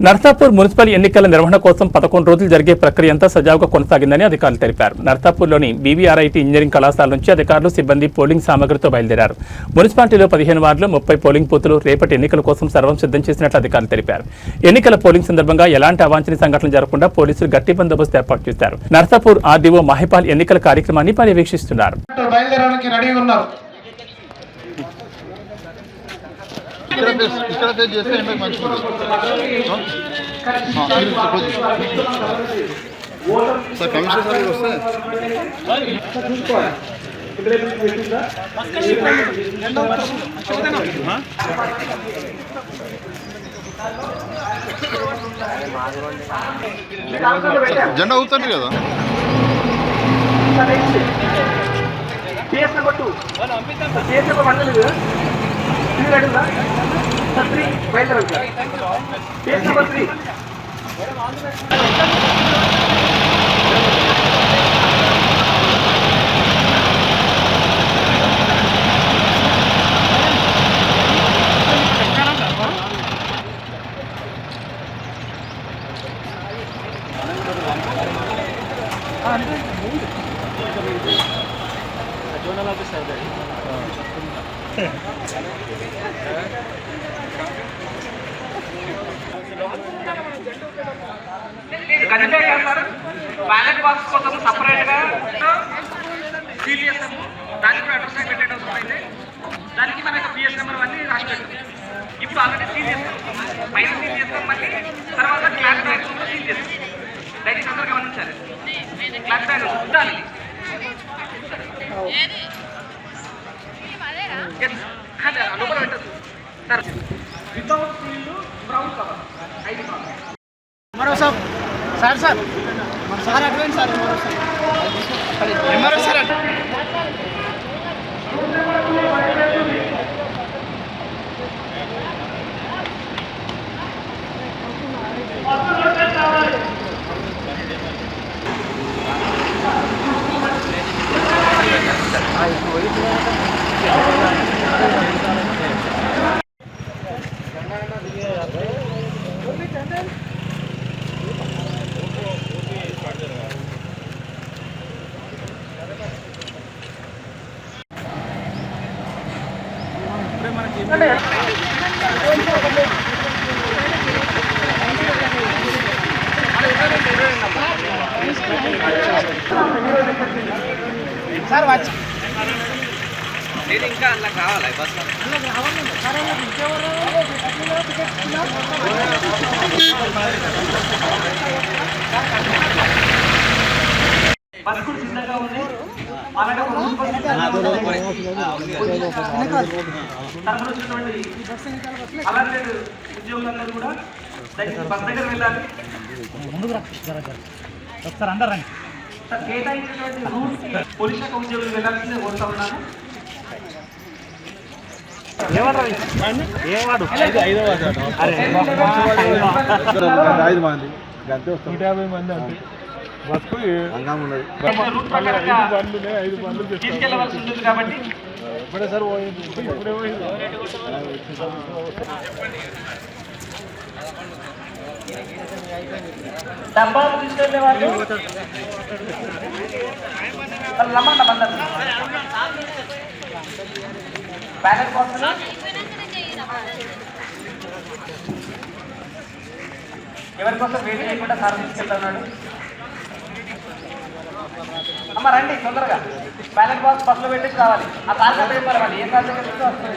Narsapur municipal ఎన్నికల నిర్వహణ కోసం 11 రోజులు జరిగే ప్రక్రియ అంతా సజావుగా కొనసాగిందని అధికారులు తెలిపారు. నర్సాపూర్లోని బీవీఆర్ఐటీ ఇంజనీరింగ్ కళాశాల నుంచి అధికారులు సిబ్బంది పోలింగ్ సామగ్రితో బయలుదేరారు. మున్సిపాలిటీలో 15 వార్డులు 30 పోలింగ్ బూతులు రేపటి ఎన్నికల కోసం సర్వం సిద్ధం చేసినట్లు అధికారులు తెలిపారు. ఎన్నికల పోలింగ్ సందర్భంగా ఎలాంటి అవాంఛనీయ సంఘటనలు జరగకుండా పోలీసులు గట్టి బందోబస్తు ఏర్పాటు చేశారు. నర్సాపూర్ ఆర్డీఓ మహిపాల్ ఎన్నికల కార్యక్రమాన్ని పర్యవేక్షిస్తున్నారు. ఇక్కడ చేస్తే ఎండకు మంచిది సార్. కమిషనర్ సార్ వస్తే జెండా ఊపుతుంది కదా. బ్యాలెట్ బాక్స్ కోసం సపరేట్గా సీల్ చేస్తాము. దానికి కూడా అడ్రస్ పెట్టేట అవసరం అయితే దానికి మనకి పిఎస్ నెంబర్ అన్నీ రాసి పెడతాం. ఇప్పుడు ఆల్రెడీ సీల్ చేస్తాం, పైన సీల్ చేస్తాం, మళ్ళీ తర్వాత క్లాస్ బ్యాగ్స్ కూడా సీల్ చేస్తాం. దయచేసి అందరూ గమనించాలి, క్లాస్ బ్యాగ్ ఉండాలి. లోపల పెట్టదు sir. Without seal brown cover 5 మరోసారి sir sir sir advance sir మరోసారి సార్ వచ్చి నేను ఇంకా అందులోకి రావాలి. బస్ బస్ కూడా చిన్నగా ఉంది. అలాంటి ఉద్యోగులందరూ కూడా బస్ దగ్గర వెళ్ళాలి. ఒకసారి అందరండి కేటాయించినటువంటి రూట్కి పోలీస్ శాఖ ఉద్యోగులు వెళ్ళాల్సిందే కోరుతా ఉన్నాను. తీసుకెళ్ళవలసి ఉంటుంది కాబట్టి డబ్బాలు తీసుకెళ్ళే వాళ్ళు రమ్మన్న బందరు బ్యాలెట్ కోసం ఎవరి కోసం వెయిట్ చేయకుండా సార్ తీసుకెళ్తున్నాడు. అమ్మ రండి తొందరగా, బ్యాలెట్ బాక్స్ బస్సులో పెట్టేసి రావాలి. ఆ కార్డు పేపర్ ఇవ్వాలి. ఏ కార్డు వస్తుంది.